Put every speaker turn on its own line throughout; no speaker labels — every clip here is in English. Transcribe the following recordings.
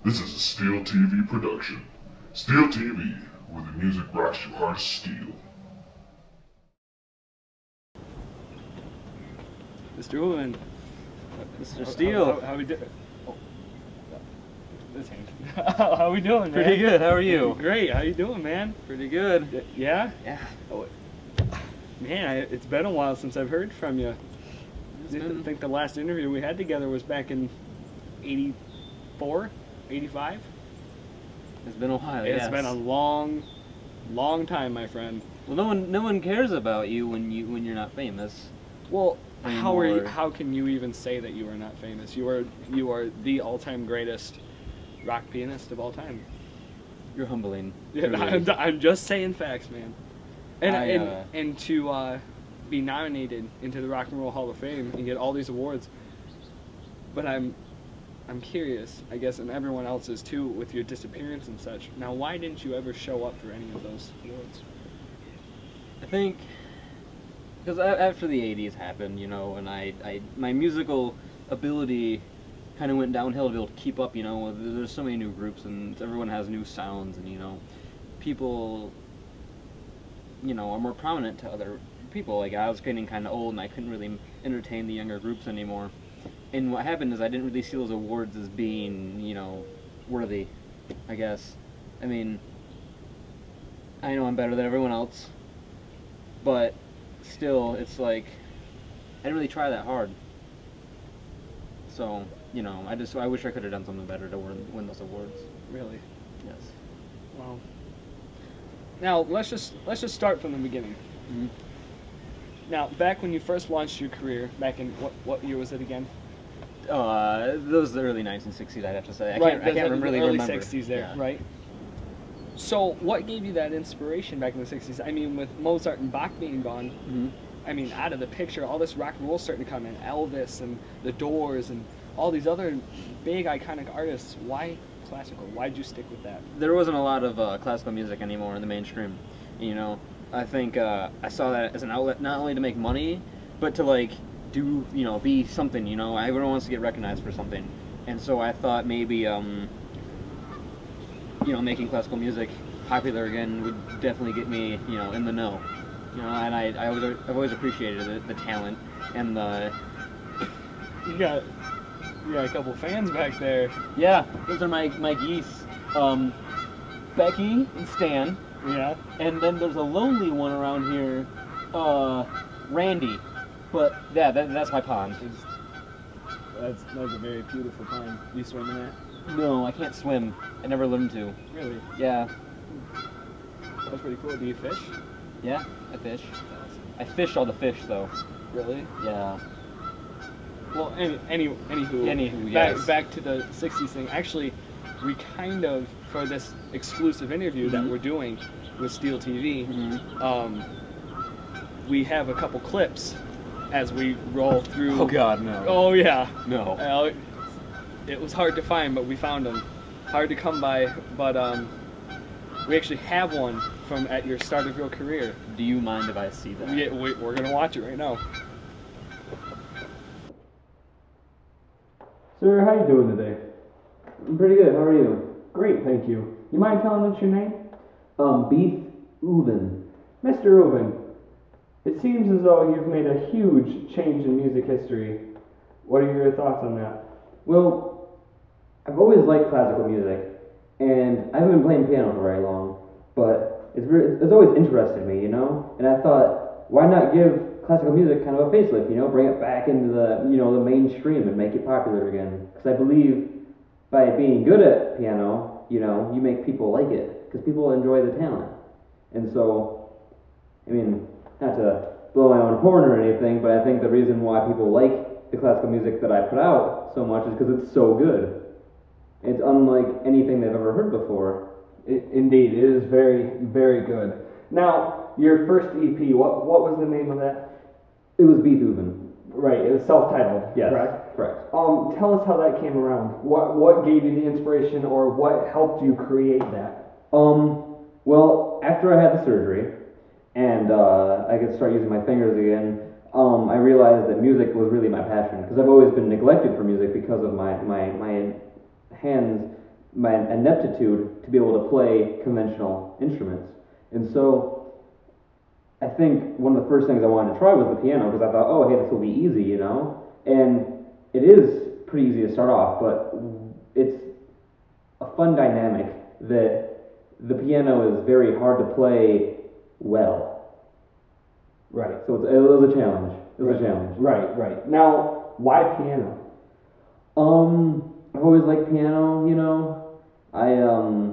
This is a Steel TV production. Steel TV, where the music rocks your heart of steel.
Mr. Uven.
Mr. Steele.
How we doing? Oh, this hand. How we doing, man?
Pretty good. How are you?
Great. How you doing, man?
Pretty good.
Yeah?
Yeah.
Oh, man, it's been a while since I've heard from you. I think the last interview we had together was back in 84, 85?
It's been a while,
It's been a long time, my friend.
Well, no one cares about you when you're not famous.
Well,
Anymore.
how can you even say that you are not famous? You are the all-time greatest rock pianist of all time.
You're humbling.
Yeah, I'm just saying facts, man. And and to be nominated into the Rock and Roll Hall of Fame and get all these awards. But I'm curious, I guess, and everyone else is too, with your disappearance and such. Now, why didn't you ever show up for any of those awards?
I think because after the '80s happened, and my musical ability kind of went downhill to be able to keep up. There's so many new groups and everyone has new sounds, and people are more prominent to other people. Like, I was getting kind of old and I couldn't really entertain the younger groups anymore. And what happened is I didn't really see those awards as being, worthy, I guess. I mean, I know I'm better than everyone else, but still, it's like, I didn't really try that hard. So, I wish I could have done something better to win those awards.
Really?
Yes.
Well, now let's just start from the beginning.
Mm-hmm.
Now, back when you first launched your career, back in what year was it again?
Those are the early 1960s, I'd have to say. I
Right,
can't really
early
remember.
60s there,
Yeah.
right? So, what gave you that inspiration back in the 60s? I mean, with Mozart and Bach being gone,
Mm-hmm.
I mean, out of the picture, all this rock and roll starting to come in, Elvis and The Doors and all these other big iconic artists. Why classical? Why'd you stick with that?
There wasn't a lot of classical music anymore in the mainstream. I think I saw that as an outlet not only to make money, but to do, be something. Everyone wants to get recognized for something, and so I thought maybe making classical music popular again would definitely get me in the know. And I've always appreciated the talent and the.
You got a couple fans back there.
Yeah, those are my geese, Becky and Stan.
Yeah.
And then there's a lonely one around here, Randy. But yeah, that's my pond.
That's a very beautiful pond. You swim in that?
No, I can't swim. I never learned to.
Really?
Yeah.
That's pretty cool. Do you fish?
Yeah, I fish. I fish all the fish though.
Really?
Yeah.
Well, anywho,
yes.
Back to the 60s thing. Actually, we kind of, for this exclusive interview that we're doing with Steel TV, we have a couple clips as we roll through.
Oh God, no.
Oh yeah.
No.
It was hard to find, but we found them. Hard to come by, but we actually have one from at your start of your career.
Do you mind if I see that?
Yeah, we're gonna watch it right now. Sir, how you doing today?
I'm pretty good. How are you?
Great, thank you. You mind telling us your name?
Beeth Uven.
Mr. Uven, it seems as though you've made a huge change in music history. What are your thoughts on that?
Well, I've always liked classical music, and I haven't been playing piano for very long, but it's always interested me, And I thought, why not give classical music kind of a facelift, bring it back into the, the mainstream and make it popular again. Because I believe by being good at piano, you make people like it, because people enjoy the talent. And so, I mean, not to blow my own horn or anything, but I think the reason why people like the classical music that I put out so much is because it's so good. It's unlike anything they've ever heard before.
Indeed, it is very, very good. Now, your first EP, what was the name of that?
It was Beeth Uven.
Right, it was self-titled,
Yes,
correct?
correct.
Tell us how that came around. What gave you the inspiration, or what helped you create that?
Well, after I had the surgery, and I could start using my fingers again, I realized that music was really my passion, because I've always been neglected for music because of my hands my ineptitude to be able to play conventional instruments. And so I think one of the first things I wanted to try was the piano because I thought, oh, hey, this will be easy, you know? And it is pretty easy to start off, but it's a fun dynamic that the piano is very hard to play well.
Right.
So it was a challenge. It was a challenge.
Right. Now, why piano?
I've always liked piano, you know.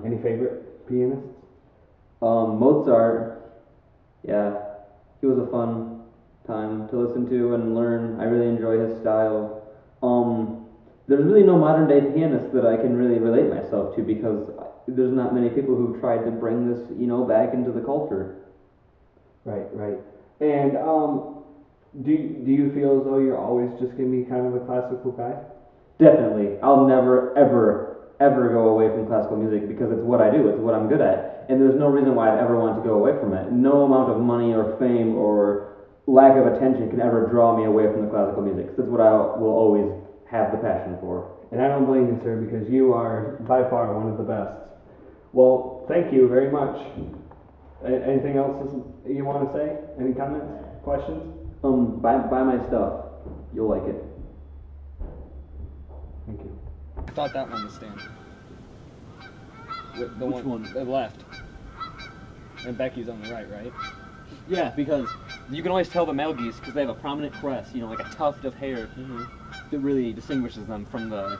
Any favorite pianists?
Mozart. Yeah, he was a fun time to listen to and learn. I really enjoy his style. There's really no modern day pianist that I can really relate myself to because there's not many people who've tried to bring this, you know, back into the culture.
Right. And do you feel as though you're always just gonna be kind of a classical guy?
Definitely. I'll never, ever go away from classical music because it's what I do. It's what I'm good at. And there's no reason why I'd ever want to go away from it. No amount of money or fame or lack of attention can ever draw me away from the classical music. That's what I will always have the passion for.
And I don't blame you, sir, because you are by far one of the best. Well, thank you very much. Anything else you want to say? Any comments? Questions?
Buy my stuff. You'll like it.
Thank you.
I thought that one was Stan. The
Which one?
The left. And Becky's on the right, right?
Yeah, because you can always tell the male geese because they have a prominent crest, you know, like a tuft of hair that really distinguishes them from the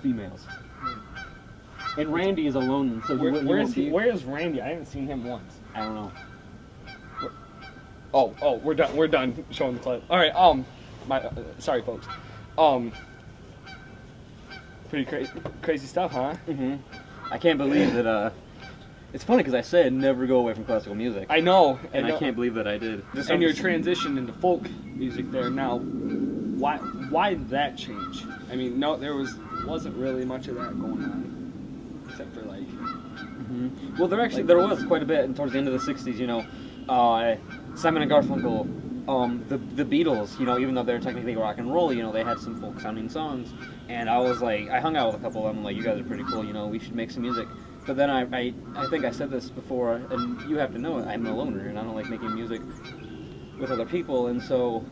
females. And Randy is alone, so
Where is Randy? I haven't seen him once.
I don't know.
Oh, we're done. We're done showing the clip. All right. Sorry, folks. Pretty crazy stuff, huh?
I can't believe that. It's funny because I said never go away from classical music.
I know,
and I can't believe that I did.
And your transition into folk music there now. Why that change? I mean, no, there wasn't really much of that going on, except for like.
Well, there was quite a bit towards the end of the '60s. You know, Simon and Garfunkel, the Beatles. You know, even though they're technically rock and roll, you know, they had some folk sounding songs. And I was like, I hung out with a couple of them. Like, you guys are pretty cool. You know, we should make some music. But then I think I said this before, and you have to know it. I'm a loner, and I don't like making music with other people. And so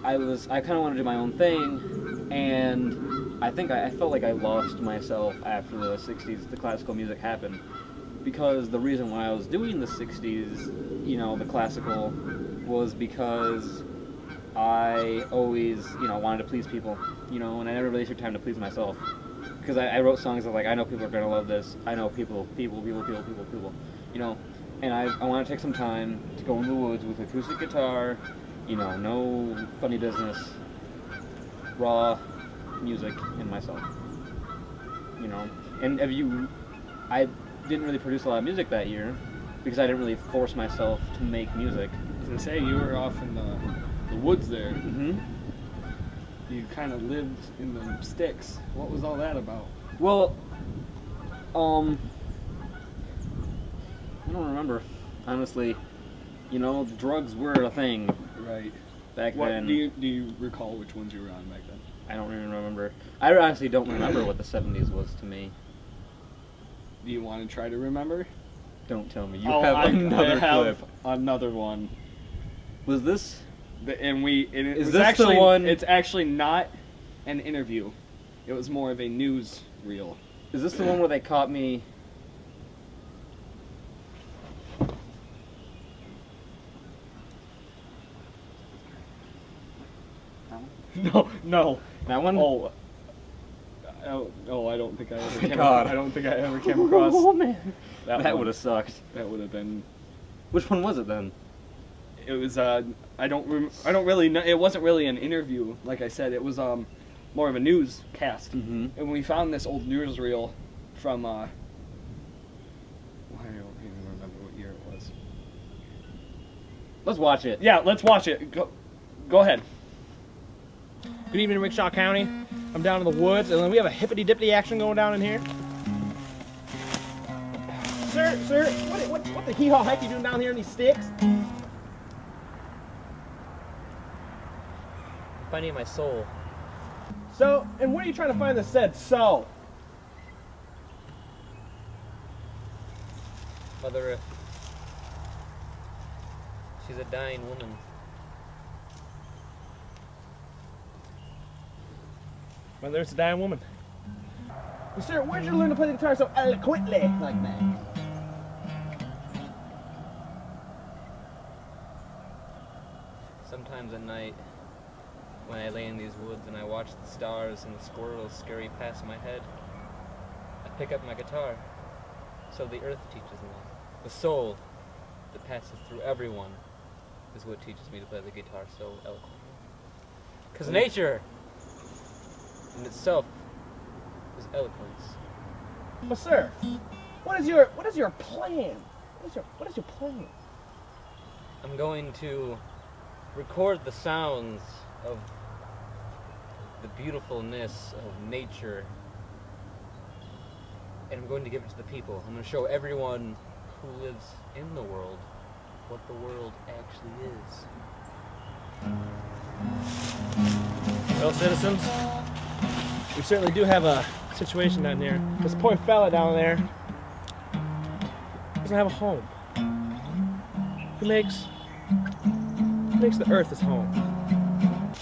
I kind of wanted to do my own thing, and I think I felt like I lost myself after the '60s. The classical music happened because the reason why I was doing the '60s, you know, the classical, was because I always, you know, wanted to please people, you know, and I never really took time to please myself. Because I wrote songs of like, I know people are going to love this, I know people, you know, and I want to take some time to go in the woods with acoustic guitar, you know, no funny business, raw music in myself, you know, and I didn't really produce a lot of music that year, because I didn't really force myself to make music.
I was going to say, you were off in the woods there. You kind of lived in the sticks. What was all that about?
Well, I don't remember, honestly. You know, drugs were a thing.
Right.
Back then.
Do you recall which ones you were on back then?
I don't even remember. I honestly don't remember what the '70s was to me.
Do you want to try to remember?
Don't tell me. You have another clip.
Another one.
Was this?
Is this actually the one? It's actually not an interview. It was more of a news reel.
Is this the one where they caught me?
No.
That one?
Oh, I don't think I ever came.
God.
I don't think I ever came across.
Oh man, that
one.
would have sucked.
That would have been.
Which one was it then?
It was I don't really know. It wasn't really an interview, like I said. It was more of a newscast. And we found this old newsreel from I don't even remember what year it was.
Let's watch it.
Yeah, let's watch it. Go ahead.
Good evening, Rickshaw County. I'm down in the woods, and then we have a hippity-dippity action going down in here. Sir, what the hee-haw heck are you doing down here in these sticks?
Finding my soul.
So, and where are you trying to find the said so?
Mother Earth. She's a dying woman.
Mother Earth's a dying woman. Well, sir, where'd you learn to play the guitar so eloquently like that?
Sometimes at night, when I lay in these woods and I watch the stars and the squirrels scurry past my head, I pick up my guitar. So the earth teaches me. The soul that passes through everyone is what teaches me to play the guitar so eloquently. Because nature in itself is eloquence.
Well, sir, what is your plan? What is your plan?
I'm going to record the sounds of the beautifulness of nature, and I'm going to give it to the people. I'm going to show everyone who lives in the world what the world actually is.
Well, citizens, we certainly do have a situation down here. This poor fella down there doesn't have a home. He makes the earth his home.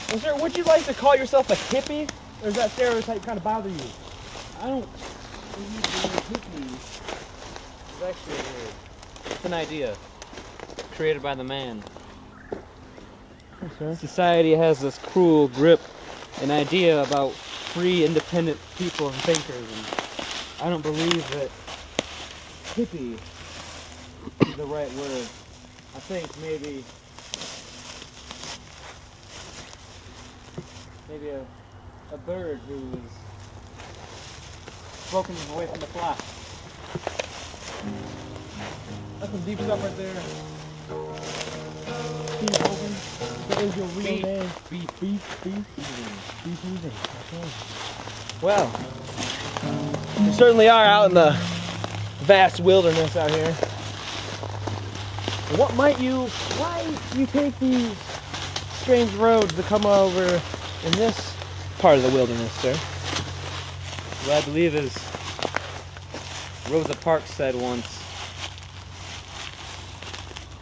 Well, sir, would you like to call yourself a hippie? Or does that stereotype kind of bother you?
I don't believe the word hippie is actually a word. It's an idea created by the man.
Okay.
Society has this cruel grip, an idea about free, independent people and thinkers, and I don't believe that hippie is the right word. I think maybe a bird who's broken away from the flock.
That's some deep stuff right there. Beeth Uven. That is your real name. Beeth Uven. Okay. Well, we certainly are out in the vast wilderness out here. And why you take these strange roads to come over in this part of the wilderness, sir?
What I believe is Rosa Parks said once,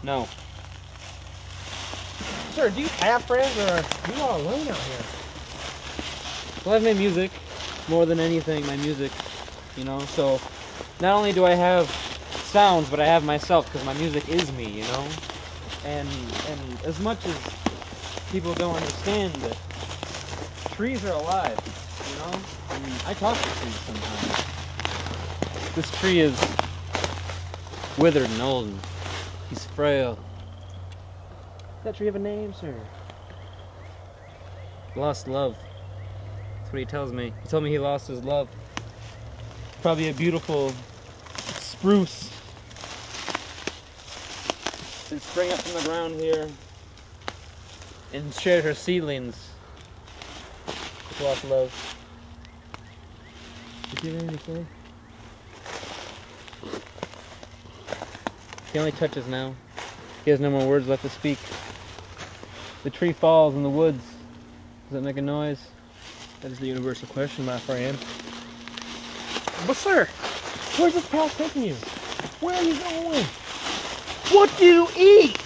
no.
Sir, do you have friends, or are you all alone out here?
Well, I've made music more than anything, my music, you know, so not only do I have sounds, but I have myself, because my music is me, you know, and as much as people don't understand that trees are alive, you know, I mean, I talk to trees sometimes. This tree is withered and old, and he's frail.
That tree have a name, sir?
Lost love. That's what he tells me. He told me he lost his love. Probably a beautiful spruce. It sprang up from the ground here and shared her seedlings with lost love.
Did you have anything to say?
He only touches now. He has no more words left to speak. The tree falls in the woods. Does that make a noise?
That is the universal question, my friend. But sir, where's this path taking you? Where are you going? What do you eat?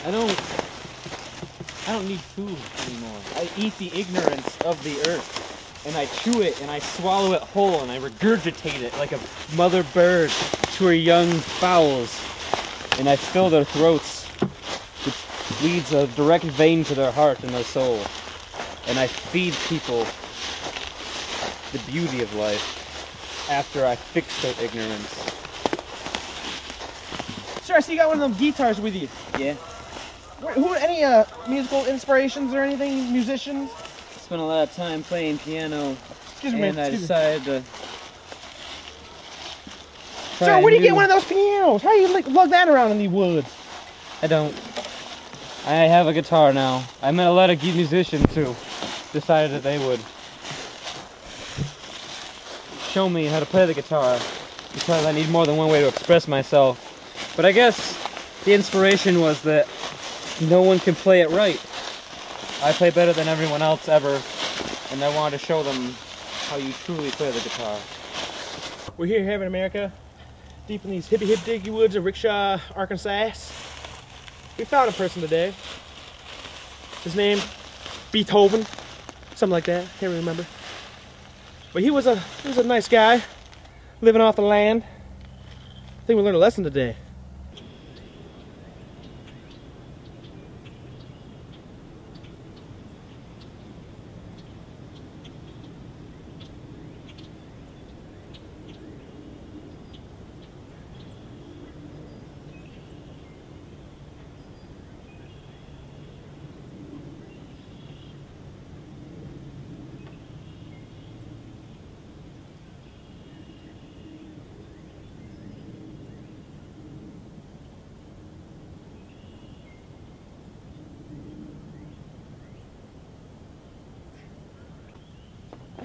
I don't need food anymore. I eat the ignorance of the earth, and I chew it, and I swallow it whole, and I regurgitate it like a mother bird to her young fowls, and I fill their throats, which leads a direct vein to their heart and their soul, and I feed people the beauty of life after I fix their ignorance.
Sir, I see you got one of them guitars with you.
Yeah.
Any musical inspirations or anything? Musicians?
Spent a lot of time playing piano,
And
I decided to try
Sir, where do you
new-
get one of those pianos? How do you lug that around in the woods?
I don't. I have a guitar now. I met a lot of musicians who decided that they would show me how to play the guitar because I need more than one way to express myself. But I guess the inspiration was that no one can play it right. I play better than everyone else ever, and I wanted to show them how you truly play the guitar.
We're here in America, deep in these hippie hip diggy woods of Rickshaw, Arkansas, we found a person today. His name, Beeth Uven, something like that. Can't really remember. But he was a nice guy, living off the land. I think we learned a lesson today.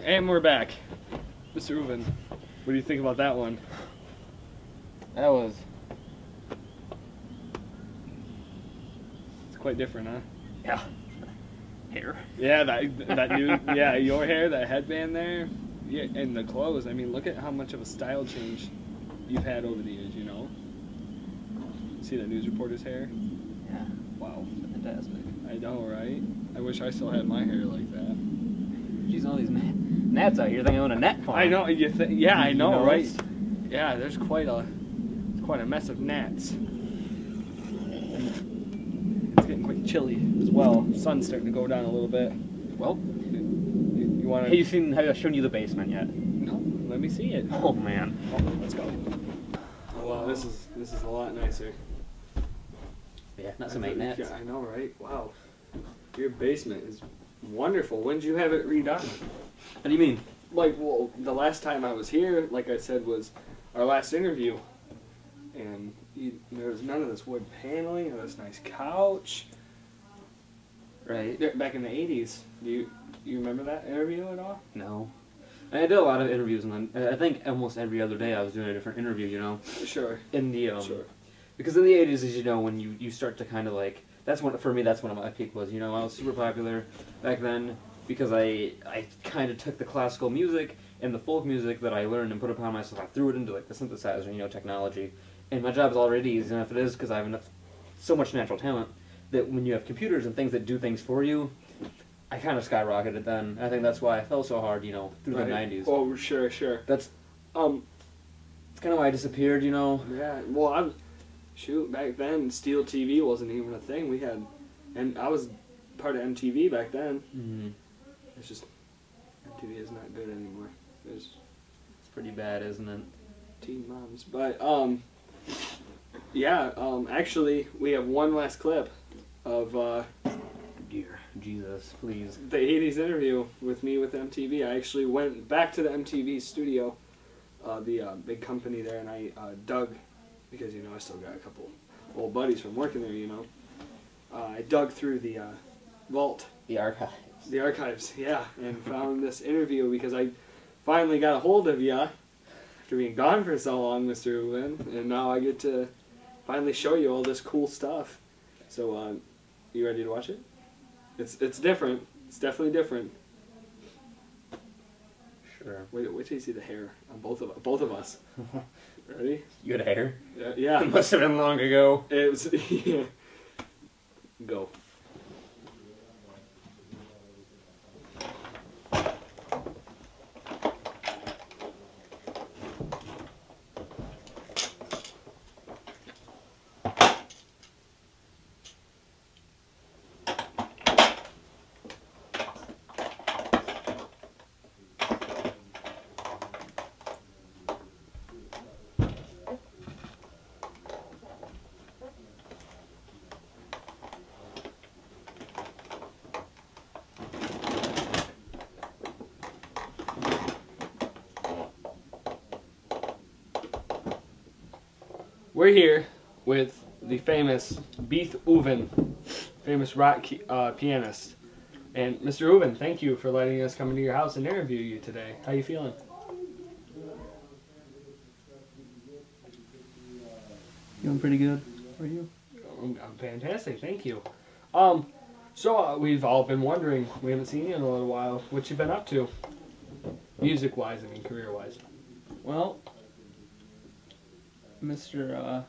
And we're back. Mr. Uven, what do you think about that one?
That was...
It's quite different, huh?
Yeah. Hair.
Yeah, that new, yeah, your hair, that headband there, yeah, and the clothes. I mean, look at how much of a style change you've had over the years, you know? See that news reporter's hair?
Yeah.
Wow.
Fantastic.
I know, right? I wish I still had my hair like that.
Jeez, all these gnats out here think I own a gnat farm.
I know, yeah, I know,
You
right? Yeah, there's quite a mess of gnats. It's getting quite chilly as well. Sun's starting to go down a little bit.
Well,
you want to?
have I shown you the basement yet?
No, let me see it.
Oh man.
Oh, let's go. Oh wow, this is a lot nicer.
Yeah, not so many gnats.
Yeah, I know, right? Wow, your basement is wonderful. When did you have it redone?
What do you mean?
Like, well, the last time I was here, like I said, was our last interview, and there was none of this wood paneling or this nice couch.
Right.
Back in the '80s, do you remember that interview at all?
No. I did a lot of interviews, and I think almost every other day I was doing a different interview. You know.
Sure.
In the
Sure.
Because in the '80s, as you know, when you start to kind of like, that's when for me that's when my peak was. You know, I was super popular back then because I kind of took the classical music and the folk music that I learned and put upon myself. I threw it into like the synthesizer, you know, technology, and my job is already easy enough. It is because I have so much natural talent that when you have computers and things that do things for you, I kind of skyrocketed then. I think that's why I fell so hard, you know, through the '90s.
Oh, sure.
That's it's kind of why I disappeared, you know.
Yeah. Well, shoot, back then, Steel TV wasn't even a thing. We had, and I was part of MTV back then.
Mm-hmm.
It's just, MTV is not good anymore. It's
pretty bad, isn't it?
Teen moms. But, yeah, actually, we have one last clip of,
Dear Jesus, please.
the 80s interview with me with MTV. I actually went back to the MTV studio, the big company there, and I dug, because, you know, I still got a couple old buddies from working there, you know. I dug through the vault.
The archives.
The archives, yeah, and found this interview because I finally got a hold of you after being gone for so long, Mr. Uven, and now I get to finally show you all this cool stuff. So, you ready to watch it? It's different. It's definitely different.
Sure.
Wait till you see the hair on both of us. Ready?
You had hair?
Yeah.
It must have been long ago.
It was. Yeah. Go. We're here with the famous Beeth Uven, famous rock pianist. And Mr. Uven, thank you for letting us come into your house and interview you today. How you feeling?
Feeling pretty good. How are you?
I'm fantastic, thank you. So we've all been wondering, we haven't seen you in a little while, what you been up to? Music-wise, I mean, career-wise.
Well,
Mr.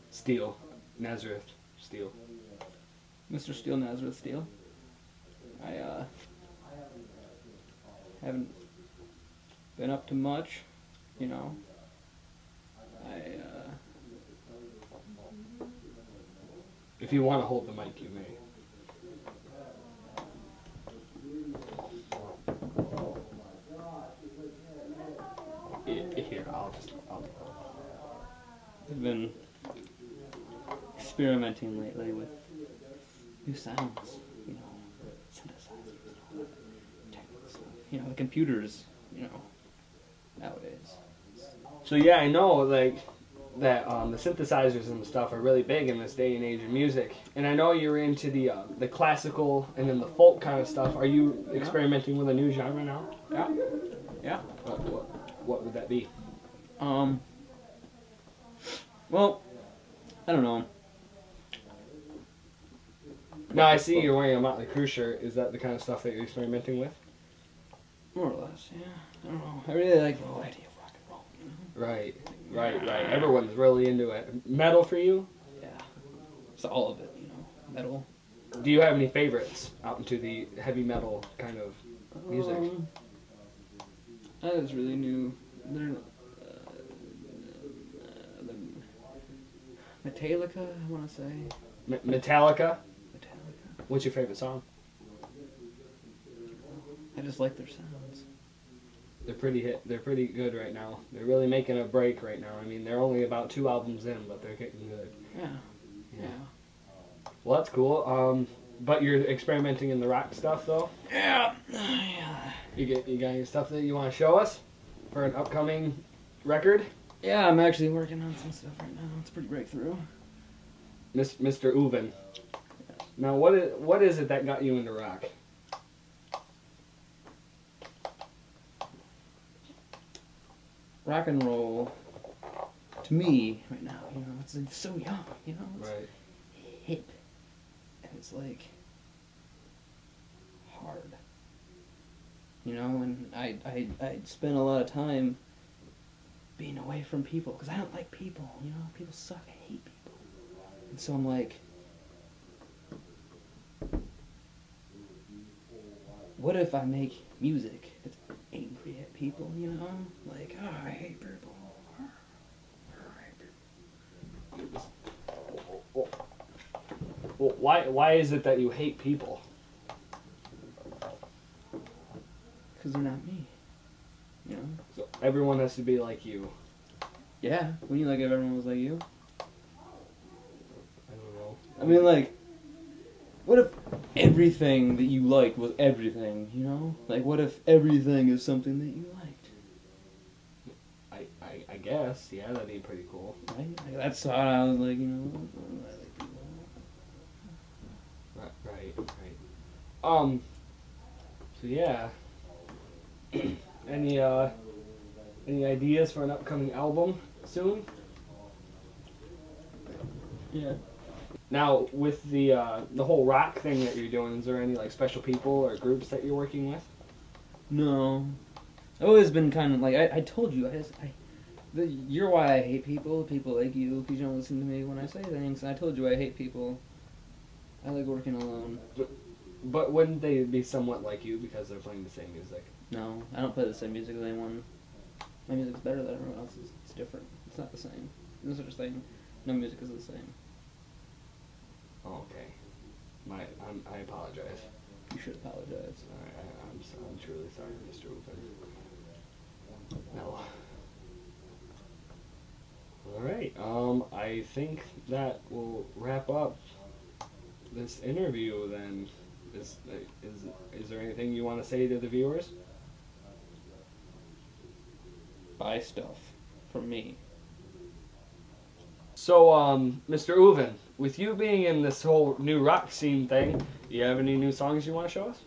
Steele. Nazareth Steele.
Mr. Steele, Nazareth Steele. I haven't been up to much, you know.
If you want to hold the mic, you may. Here, I'll
I've been experimenting lately with new sounds, you know, synthesizers, and all that technical stuff. You know, the computers, you know, nowadays.
So yeah, I know like that the synthesizers and stuff are really big in this day and age of music, and I know you're into the classical and then the folk kind of stuff. Are you experimenting with a new genre now?
Yeah. Yeah.
What would that be?
Well, I don't know.
Now I see you're wearing a Motley Crue shirt. Is that the kind of stuff that you're experimenting with?
More or less, yeah. I don't know. I really like the whole idea of rock and roll, you know?
Right. Everyone's really into it. Metal for you?
Yeah. It's all of it, you know. Metal.
Do you have any favorites out into the heavy metal kind of music?
I was really new. Metallica, I want to say.
Metallica?
Metallica.
What's your favorite song?
I just like their sounds.
They're pretty good right now. They're really making a break right now. I mean, they're only about 2 albums in, but they're getting good.
Yeah.
Well, that's cool. But you're experimenting in the rock stuff, though?
Yeah.
You got any stuff that you want to show us for an upcoming record?
Yeah, I'm actually working on some stuff right now. It's pretty breakthrough.
Mr. Uven. Now, what is it that got you into rock?
Rock and roll, to me, right now, you know, it's so young, you know? It's
Right.
hip. And it's like hard. You know, and I spent a lot of time being away from people, because I don't like people, you know? People suck, I hate people. And so I'm like, what if I make music that's angry at people, you know? Like, oh, I hate people.
Well, why is it that you hate people?
Because they're not me. You know?
So everyone has to be like you.
Yeah, wouldn't you like if everyone was like you?
I don't know.
I mean, like, what if everything that you liked was everything, you know? Like, what if everything is something that you liked?
I guess, yeah, that'd be pretty cool.
Right? Like, that's how I was like, you know, I like people.
Right. So yeah. Any ideas for an upcoming album soon?
Yeah.
Now, with the whole rock thing that you're doing, is there any like special people or groups that you're working with?
No. I've always been kind of like, I told you, you're why I hate people like you, because you don't listen to me when I say things. I told you I hate people. I like working alone.
But wouldn't they be somewhat like you because they're playing the same music?
No, I don't play the same music as anyone. My music's better than everyone else's. It's different. It's not the same. There's no such thing. No music is the same.
Oh, okay. I apologize.
You should apologize.
I'm truly sorry, Mr. Uven. No. Alright, I think that will wrap up this interview then. Is there anything you want to say to the viewers?
Buy stuff from me.
So, Mr. Uven, with you being in this whole new rock scene thing, do you have any new songs you want to show us?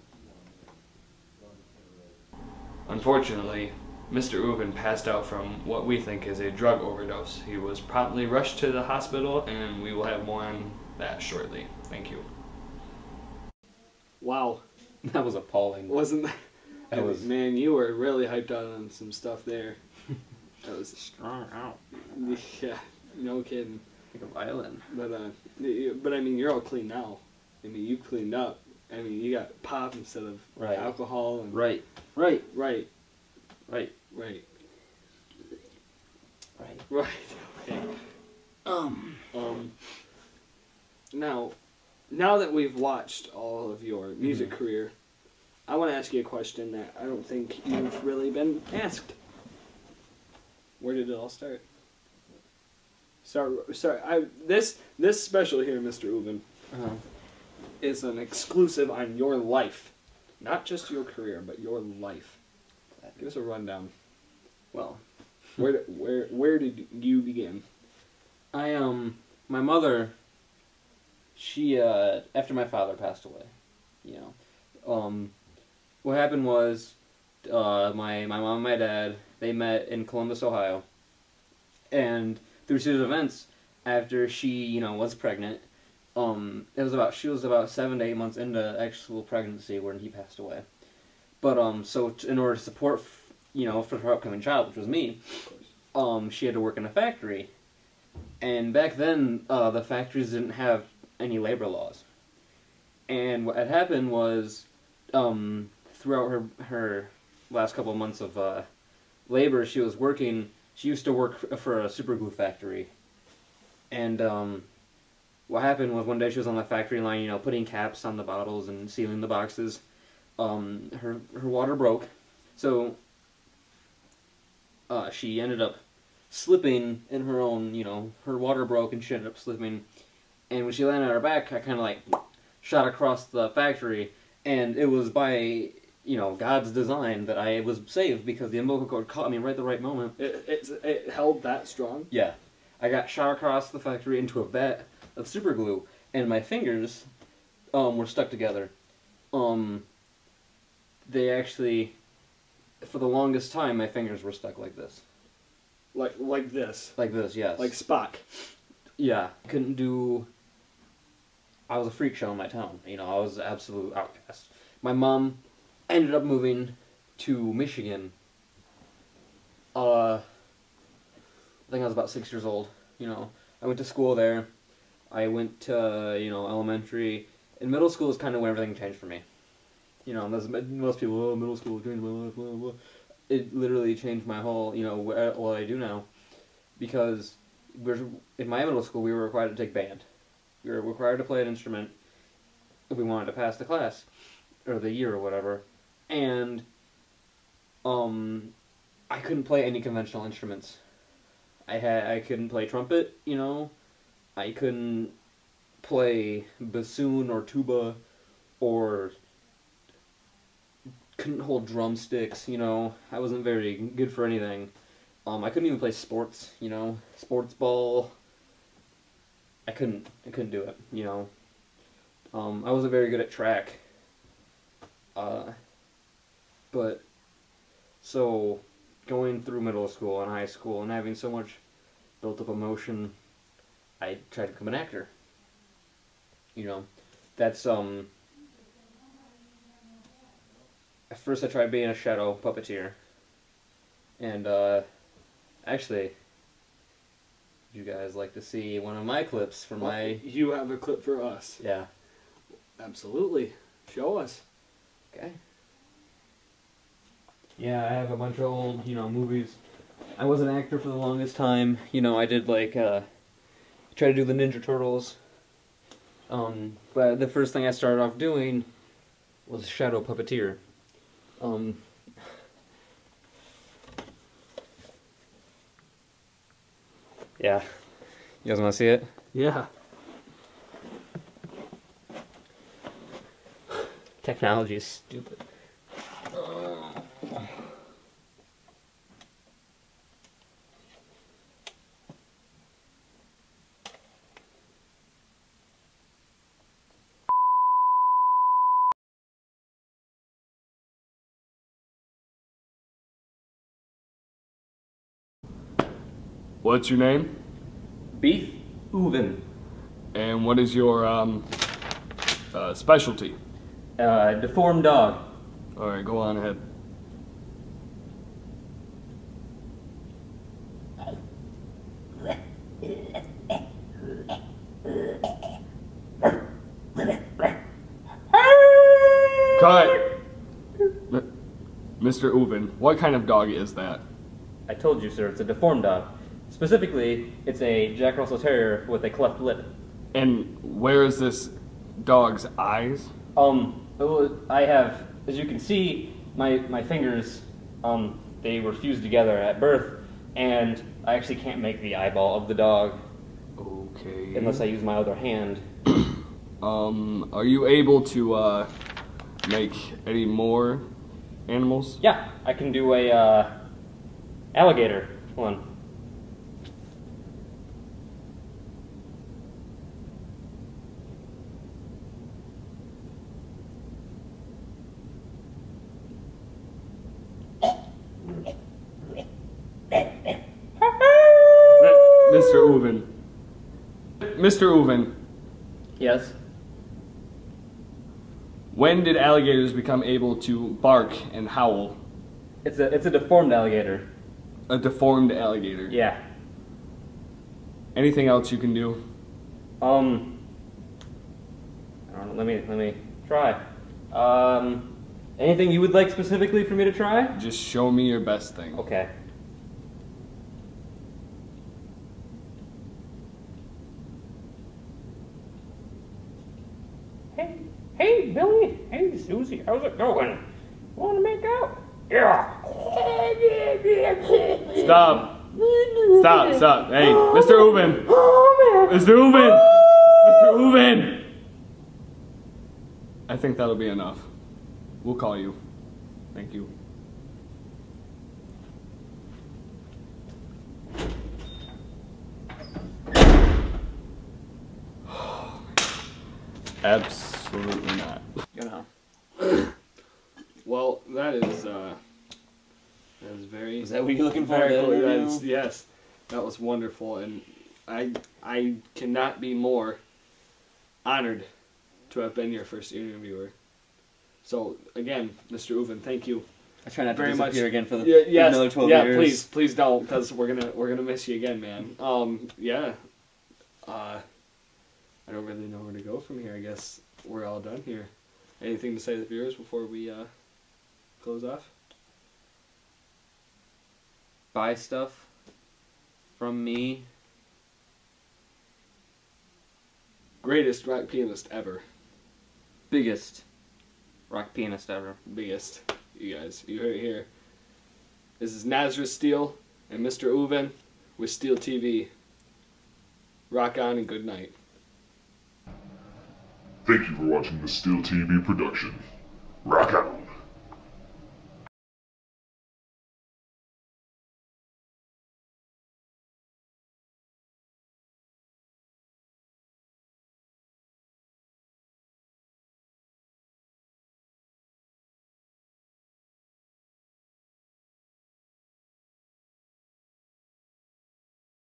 Unfortunately, Mr. Uven passed out from what we think is a drug overdose. He was promptly rushed to the hospital, and we will have more on that shortly. Thank you. Wow.
That was appalling.
Wasn't that?
That was-
Man, you were really hyped out on some stuff there.
That was
Strong out.
yeah, no kidding.
Like a violin.
But I mean, you're all clean now. I mean, you cleaned up. I mean, you got pop instead of alcohol. And
Right.
Right.
Right.
Right.
Right.
Okay. Now that we've watched all of your music career, I want to ask you a question that I don't think you've really been asked. Where did it all start? This special here, Mr. Uven, is an exclusive on your life, not just your career, but your life. Give us a rundown.
Well,
where did you begin?
My mother, she after my father passed away, you know, what happened was, my mom and my dad, they met in Columbus, Ohio, and through a series of events, after she, you know, was pregnant, she was about 7 to 8 months into actual pregnancy when he passed away. But in order to support, you know, for her upcoming child, which was me, she had to work in a factory, and back then the factories didn't have any labor laws, and what had happened was, throughout her last couple of months of labor, she was working. She used to work for a super glue factory, and what happened was one day she was on the factory line, you know, putting caps on the bottles and sealing the boxes. Her water broke, so she ended up slipping in her own, you know, her water broke and she ended up slipping, and when she landed on her back, I kind of like shot across the factory, and it was by, you know, God's design that I was saved, because the umbilical cord caught me right at the right moment.
It held that strong?
Yeah. I got shot across the factory into a vat of super glue, and my fingers were stuck together. They actually, for the longest time, my fingers were stuck like this.
Like this?
Like this, yes.
Like Spock?
Yeah. I was a freak show in my town. You know, I was an absolute outcast. My mom ended up moving to Michigan. I think I was about 6 years old. You know, I went to school there. I went to, you know, elementary. And middle school is kind of when everything changed for me. You know, most people, oh, middle school changed my life, blah, blah. It literally changed my whole, you know, what I do now. Because in my middle school, we were required to take band. We were required to play an instrument if we wanted to pass the class, or the year or whatever. And I couldn't play any conventional instruments. I couldn't play trumpet, you know. I couldn't play bassoon or tuba, or couldn't hold drumsticks, you know. I wasn't very good for anything. I couldn't even play sports, you know, sports ball. I couldn't do it, you know. I wasn't very good at track. But, so, going through middle school and high school and having so much built up emotion, I tried to become an actor. You know, that's, at first I tried being a shadow puppeteer. And, actually, you guys like to see one of my clips from my...
You have a clip for us.
Yeah.
Absolutely. Show us.
Okay. Yeah, I have a bunch of old, you know, movies. I was an actor for the longest time. You know, I did, like, try to do the Ninja Turtles. But the first thing I started off doing was shadow puppeteer. Yeah. You guys want to see it?
Yeah.
Technology is stupid.
What's your name?
Beeth Uven.
And what is your specialty?
Deformed dog.
All right, go on ahead. Mr. Uven, what kind of dog is that?
I told you, sir, it's a deformed dog. Specifically, it's a Jack Russell Terrier with a cleft lip.
And where is this dog's eyes?
I have, as you can see, my fingers, they were fused together at birth, and I actually can't make the eyeball of the dog.
Okay.
Unless I use my other hand.
Are you able to, make any more animals?
Yeah, I can do a, alligator one.
Mr. Uven. Mr. Uven,
Yes?
when did alligators become able to bark and howl?
It's a deformed alligator.
A deformed alligator.
Yeah.
Anything else you can do?
I don't know, let me try. Anything you would like specifically for me to try?
Just show me your best thing.
Okay. Hey, Billy. Hey, Susie. How's it going? Want to make out? Yeah.
Stop. Stop. Hey, Mr. Uven. Mr. Uven. Mr. Uven. I think that'll be enough. We'll call you. Thank you. Absolutely not.
You know.
Well, that is very.
Is that what you're looking for?
very cool. Yes, that was wonderful, and I cannot be more honored to have been your first interviewer. So again, Mr. Uven, thank you.
I try not to
very
disappear
much.
again for the
Yes,
another 12 years.
please don't, because we're gonna miss you again, man. Yeah. I don't really know where to go from here. I guess we're all done here. Anything to say to the viewers before we close off?
Buy stuff from me.
Greatest rock pianist ever.
Biggest rock pianist ever.
Biggest. You guys, you heard it here. This is Nazareth Steel and Mr. Uven with Steel TV. Rock on and good night.
Thank you for watching the Steel TV production. Rock out.